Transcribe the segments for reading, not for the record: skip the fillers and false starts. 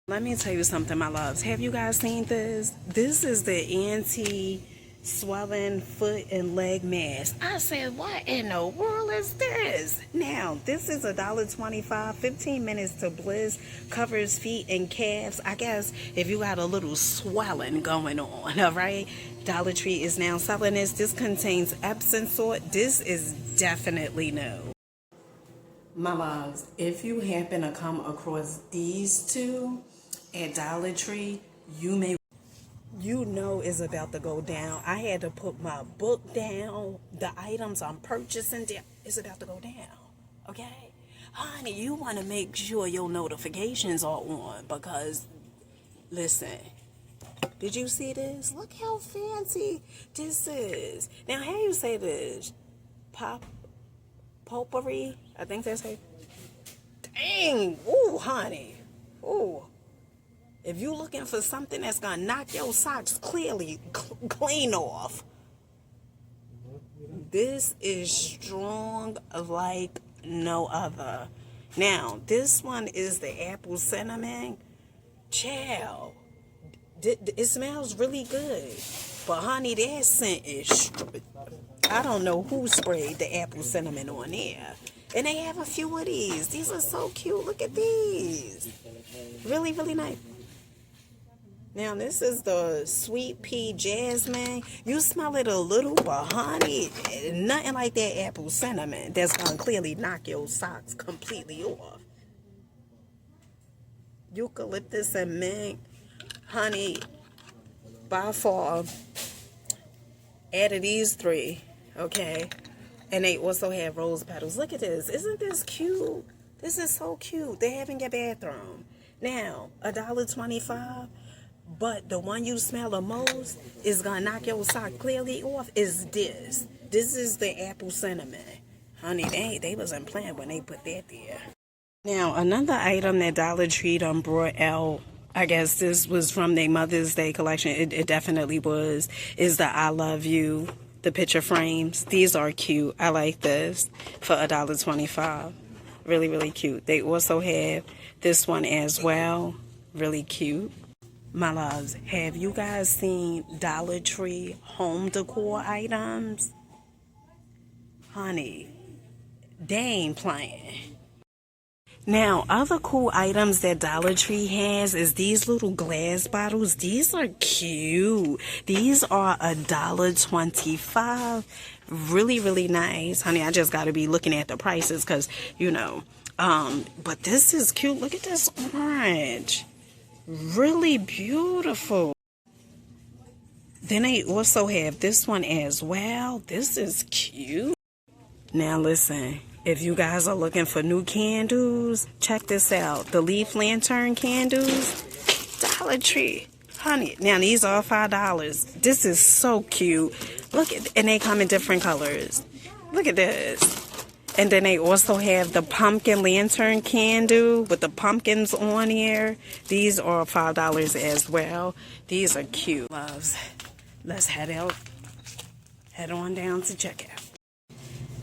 Let me tell you something, my loves. Have you guys seen this? This is the anti-swelling foot and leg mask. I said, what in the world is this? Now, this is $1.25, 15 minutes to bliss, covers feet and calves. I guess if you got a little swelling going on, all right? Dollar Tree is now selling this. This contains Epsom salt. This is definitely new. My loves, if you happen to come across these two at Dollar Tree, you know it's about to go down. I had to put my book down. The items I'm purchasing down. It's about to go down. Okay? Honey, you want to make sure your notifications are on because, listen, did you see this? Look how fancy this is. Now, how you say this? Potpourri? I think that's it. Dang. Ooh, honey. Ooh. If you're looking for something that's going to knock your socks clean off, this is strong like no other. Now, this one is the apple cinnamon. Child. It smells really good. But, honey, that scent is... I don't know who sprayed the apple cinnamon on there. And they have a few of these. These are so cute. Look at these. Really, really nice. Now, this is the sweet pea jasmine. You smell it a little, but honey, nothing like that apple cinnamon that's going to clearly knock your socks completely off. Eucalyptus and mint. Honey, by far, out of these three, okay? And they also have rose petals. Look at this. Isn't this cute? This is so cute. They have in your bathroom. Now, $1.25. But the one you smell the most is going to knock your sock clearly off is this. This is the apple cinnamon. Honey, they wasn't playing when they put that there. Now, another item that Dollar Tree done brought out, I guess this was from their Mother's Day collection. It definitely was, is the I Love You, the picture frames. These are cute. I like this for $1.25. Really, really cute. They also have this one as well. Really cute. My loves, have you guys seen Dollar Tree home decor items? Honey, they ain't playing. Now, other cool items that Dollar Tree has is these little glass bottles. These are cute. These are $1.25. Really, really nice. Honey, I just got to be looking at the prices because, you know. But this is cute. Look at this orange. Really beautiful. Then they also have this one as well. This is cute. Now listen, if you guys are looking for new candles, check this out. The leaf lantern candles, Dollar Tree. Honey, now these are $5. This is so cute. Look at, and they come in different colors. Look at this. And then they also have the pumpkin lantern candle with the pumpkins on here. These are $5 as well. These are cute. Loves, let's head on down to checkout.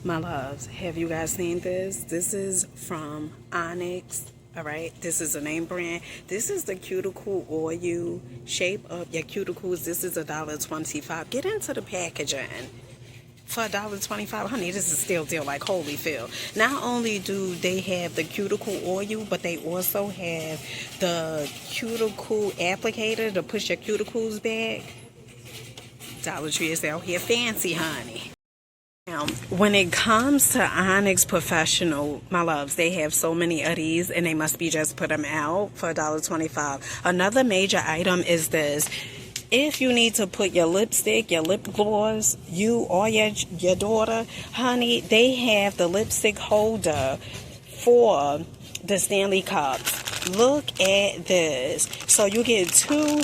My loves, have you guys seen this? This is from Onyx. All right, this is a name brand. This is the cuticle oil. Shape up your cuticles. This is $1.25. Get into the packaging. For $1.25, honey, this is still like Holyfield. Not only do they have the cuticle oil, but they also have the cuticle applicator to push your cuticles back. Dollar Tree is out here fancy, honey. Now, when it comes to Onyx Professional, my loves, they have so many of these, and they must be just put them out for $1.25. Another major item is this. If you need to put your lipstick, your lip gloss, you or your daughter, honey, they have the lipstick holder for the Stanley Cups. Look at this. So you get two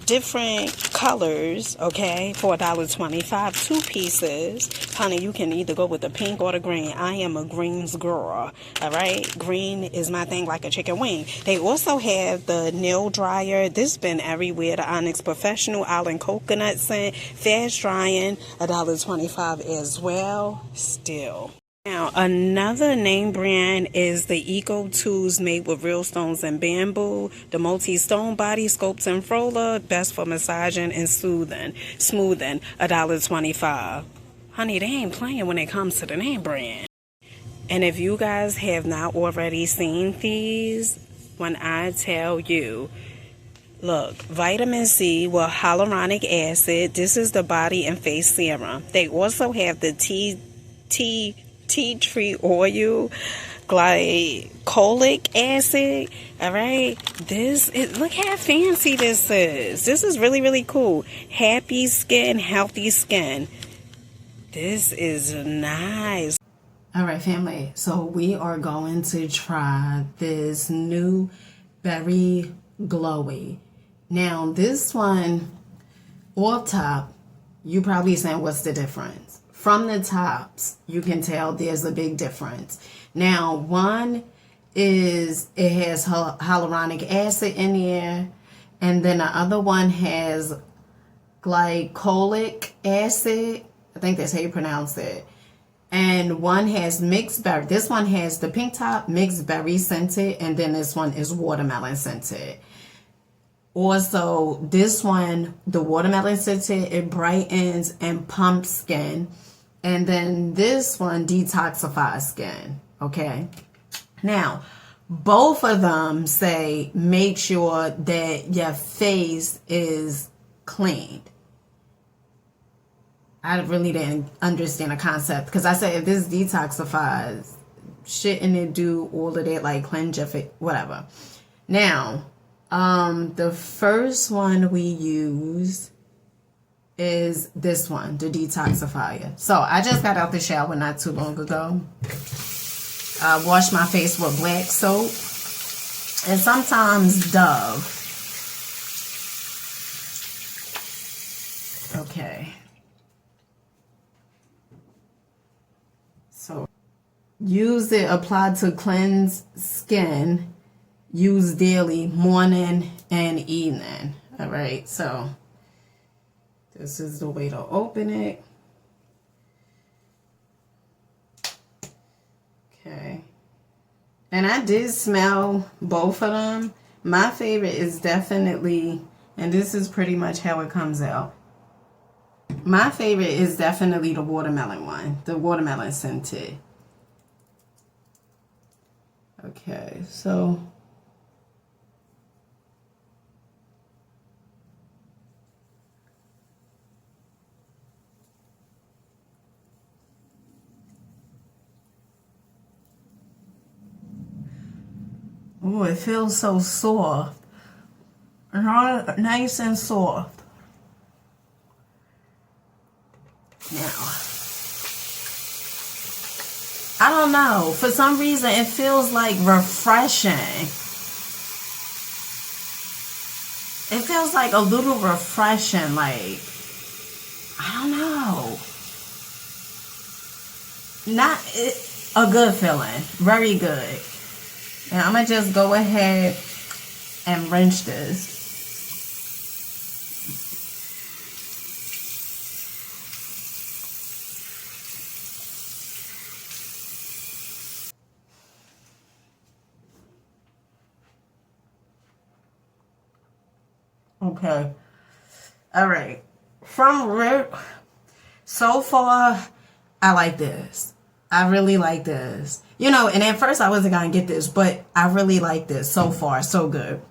different colors, okay, for $1.25, 2 pieces. Honey, you can either go with the pink or the green. I am a greens girl, all right? Green is my thing, like a chicken wing. They also have the nail dryer. This been everywhere. The Onyx Professional Island Coconut Scent, fast drying, $1.25 as well. Still. Now, another name brand is the Eco Tools, made with real stones and bamboo. The multi-stone body sculpts and roller, best for massaging and smoothing. $1.25. Honey, they ain't playing when it comes to the name brand. And if you guys have not already seen these, when I tell you, look, vitamin C with hyaluronic acid. This is the body and face serum. They also have the tea tree oil, glycolic acid. All right, look how fancy this is. This is really, really cool. Happy skin, healthy skin. This is nice. All right, family, so we are going to try this new Berry Glowy. Now, this one, off top, you probably saying, what's the difference? From the tops, you can tell there's a big difference. Now, one is, it has hyaluronic acid in there, and then the other one has glycolic acid. I think that's how you pronounce it. And one has mixed berry. This one has the pink top, mixed berry scented, and then this one is watermelon scented. Also, this one, the watermelon scented, it brightens and pumps skin. And then this one detoxifies skin. Okay. Now, both of them say make sure that your face is cleaned. I really didn't understand the concept, because I said if this detoxifies, shouldn't it do all of that, like cleanse your face, whatever. Now, the first one we use is this one, the detoxifier. So I just got out the shower not too long ago. I washed my face with black soap and sometimes Dove. Okay. So use it, apply to cleanse skin. Use daily, morning and evening. All right, so this is the way to open it. Okay. And I did smell both of them. My favorite is definitely, and this is pretty much how it comes out. My favorite is definitely the watermelon one, the watermelon scented. Okay, so oh, it feels so soft. Nice and soft. Now, I don't know. For some reason, it feels like refreshing. It feels like a little refreshing. Like, I don't know. Not a good feeling. Very good. Now, I'm going to just go ahead and rinse this. Okay. All right. So far, I like this. I really like this. You know, and at first I wasn't going to get this, but I really like this. So far, so good.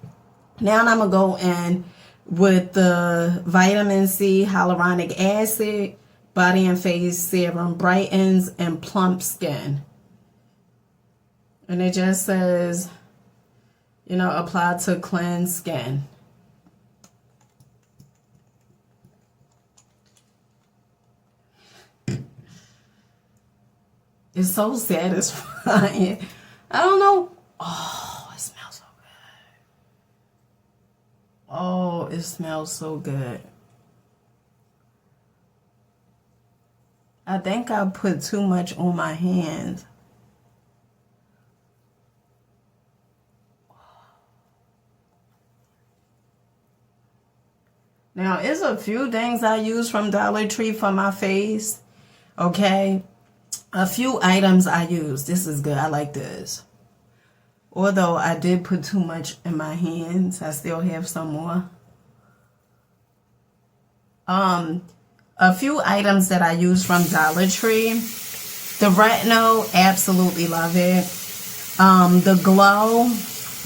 Now I'm going to go in with the vitamin C, hyaluronic acid, body and face serum, brightens and plump skin. And it just says, you know, apply to cleanse skin. It's so satisfying. I don't know. Oh, it smells so good. Oh, it smells so good. I think I put too much on my hands. Now, it's a few things I use from Dollar Tree for my face. Okay. A few items I use. This is good. I like this. Although I did put too much in my hands, I still have some more. A few items that I use from Dollar Tree. The retinol, absolutely love it. The glow,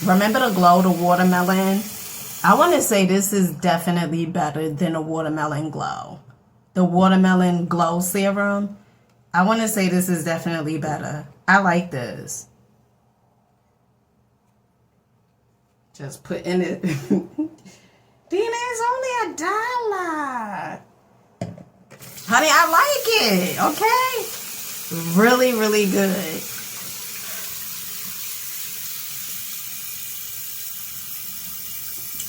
remember the glow, the watermelon? I want to say this is definitely better than the watermelon glow. The watermelon glow serum. I want to say this is definitely better. I like this. Just put in it. Dina, it's only $1. Honey, I like it, okay? Really, really good.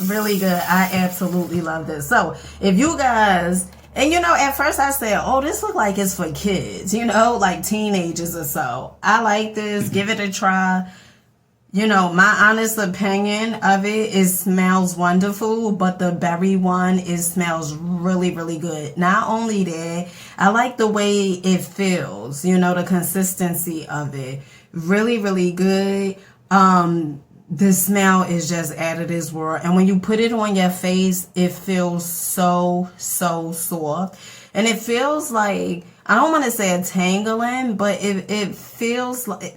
Really good. I absolutely love this. So, if you guys, and you know, at first I said, oh, this look like it's for kids, you know, like teenagers or so. I like this. Give it a try. You know, my honest opinion of it smells wonderful, but the berry one, it smells really, really good. Not only that, I like the way it feels, you know, the consistency of it. Really, really good. The smell is just out of this world. And when you put it on your face, it feels so, so soft. And it feels like, I don't want to say a tangling, but it feels like,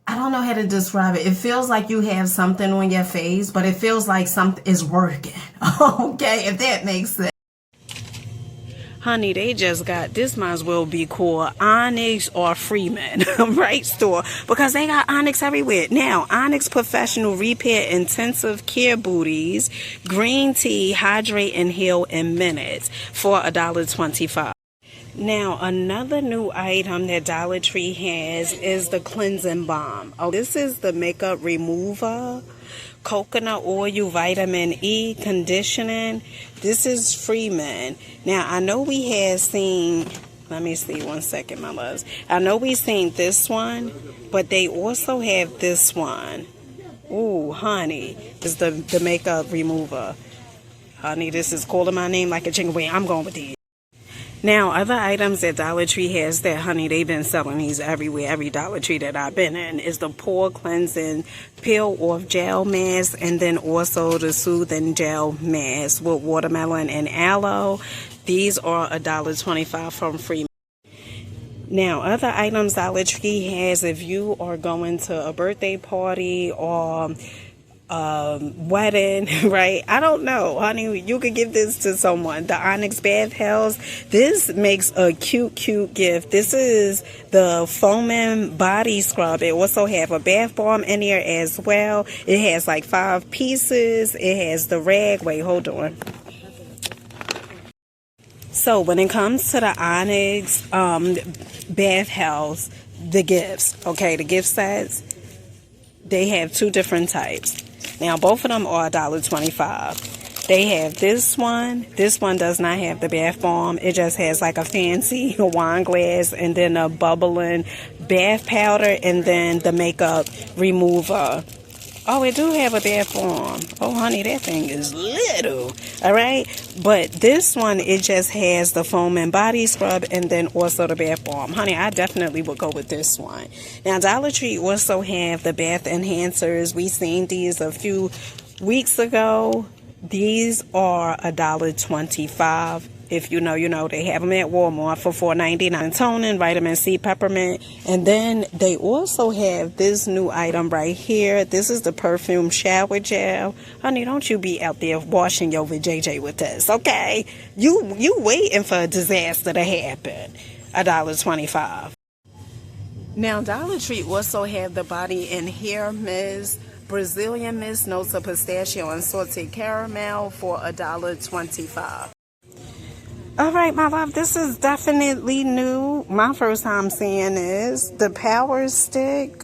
I don't know how to describe it. It feels like you have something on your face, but it feels like something is working. Okay, if that makes sense. Honey, they just got, this might as well be called Onyx or Freeman, right, store, because they got Onyx everywhere. Now, Onyx Professional Repair Intensive Care Booties, green tea, hydrate and heal in minutes for $1.25. Now, another new item that Dollar Tree has is the cleansing balm. Oh, this is the makeup remover. Coconut oil, vitamin E, conditioning. This is Freeman. Now, I know we had seen, let me see 1 second, my loves. I know we seen this one, but they also have this one. Ooh, honey, this is the makeup remover. Honey, this is calling my name like a chicken wing. I'm going with these. Now, other items that Dollar Tree has that, honey, they've been selling these everywhere. Every Dollar Tree that I've been in is the pore cleansing peel off gel mask, and then also the soothing gel mask with watermelon and aloe. These are $1.25 from Freeman. Now, other items Dollar Tree has, if you are going to a birthday party or wedding, right? I don't know, honey, you could give this to someone. The Onyx Bath Hells, this makes a cute gift. This is the foaming body scrub. It also have a bath bomb in here as well. It has like 5 pieces. It has the rag. Wait, hold on. So when it comes to the Onyx Bath Hells, the gifts, okay, the gift sets, they have 2 different types. Now, both of them are $1.25. They have this one. This one does not have the bath bomb. It just has like a fancy wine glass and then a bubbling bath powder and then the makeup remover. Oh, it do have a bath bomb. Oh, honey, that thing is little. All right. But this one, it just has the foam and body scrub and then also the bath bomb. Honey, I definitely would go with this one. Now, Dollar Tree also have the bath enhancers. We seen these a few weeks ago. These are $1.25. If you know, you know. They have them at Walmart for $4.99. Toning, vitamin C, peppermint. And then they also have this new item right here. This is the perfume shower gel. Honey, don't you be out there washing your vajayjay with this, okay? You waiting for a disaster to happen. $1.25. Now, Dollar Tree also have the body and hair mist, Brazilian mist, notes of pistachio and salted caramel for $1.25. All right, my love, this is definitely new. My first time seeing this. The Power Stick.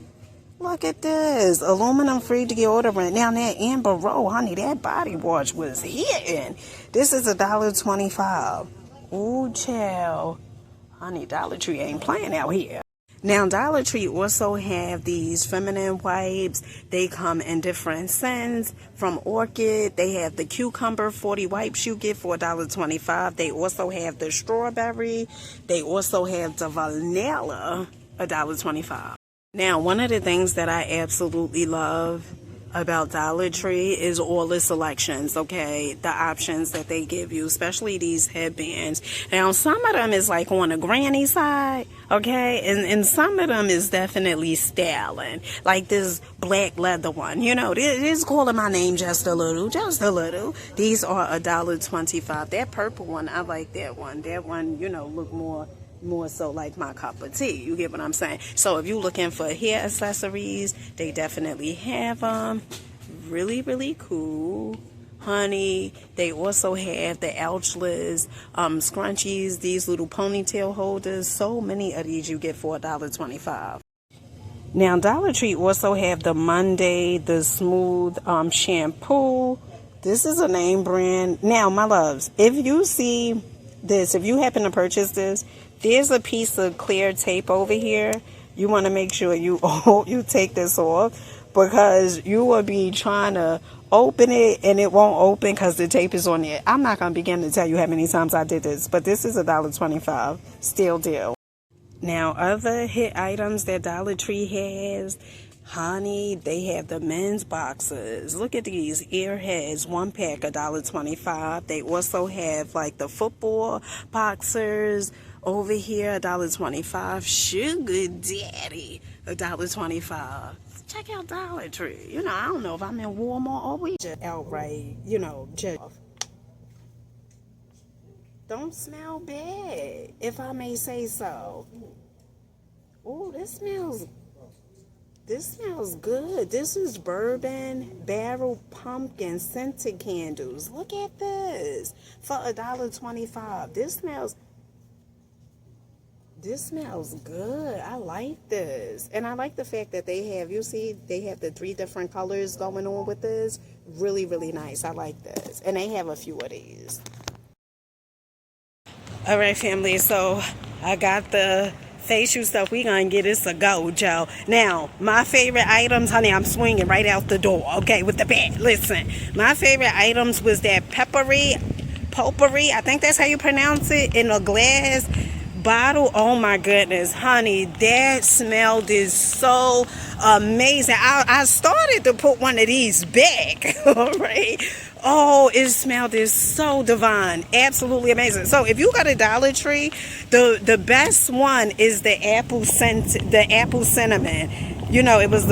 Look at this. Aluminum-free deodorant. Now, that Amber Rose, honey, that body wash was hitting. This is $1.25. Ooh, child. Honey, Dollar Tree ain't playing out here. Now, Dollar Tree also have these feminine wipes. They come in different scents. From Orchid, they have the cucumber 40 wipes you get for $1.25. They also have the strawberry. They also have the vanilla, $1.25. Now, one of the things that I absolutely love about Dollar Tree is all the selections, okay, the options that they give you, especially these headbands. Now, some of them is like on the granny side, okay, and some of them is definitely styling, like this black leather one, you know, it's calling my name just a little. These are $1.25. That purple one, I like that one, you know, look more so like my cup of tea. You get what I'm saying? So if you're looking for hair accessories, they definitely have them. Really, really cool. Honey, they also have the ouchless scrunchies, these little ponytail holders. So many of these you get for $1.25. Now, Dollar Tree also have the Monday, the smooth shampoo. This is a name brand. Now, my loves, if you see this, if you happen to purchase this, there's a piece of clear tape over here. You want to make sure you take this off, because you will be trying to open it and it won't open because the tape is on it. I'm not going to begin to tell you how many times I did this, but this is $1.25. Still deal. Now, other hit items that Dollar Tree has, honey, they have the men's boxes. Look at these earheads, 1 pack, $1.25. They also have like the football boxers over here, $1.25. Sugar Daddy, $1.25. Check out Dollar Tree. You know, I don't know if I'm in Walmart or we just outright, you know, just don't smell bad, if I may say so. Oh, this smells good. This is bourbon barrel pumpkin scented candles. Look at this for $1.25. This smells good. I like this. And I like the fact that they have, you see, they have the 3 different colors going on with this. Really, really nice. I like this. And they have a few of these. All right, family. So I got the facial stuff. We gonna get this a go, Joe. Now, my favorite items, honey, I'm swinging right out the door, okay, with the bat. Listen, my favorite items was that potpourri, I think that's how you pronounce it, in a glass bottle. Oh my goodness, honey, that smelled is so amazing. I started to put one of these back. All right. Oh, it smelled is so divine. Absolutely amazing. So if you got a Dollar Tree, the best one is the apple cinnamon. You know, it was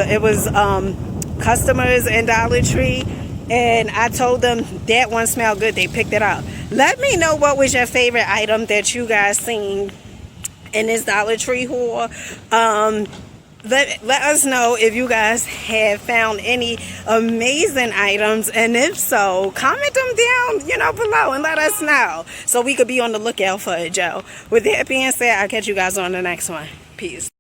customers in Dollar Tree, and I told them that one smelled good. They picked it up. Let me know what was your favorite item that you guys seen in this Dollar Tree haul. Let us know if you guys have found any amazing items, and if so, comment them down, you know, below, and let us know so we could be on the lookout for it, Joe. With that being said, I'll catch you guys on the next one. Peace.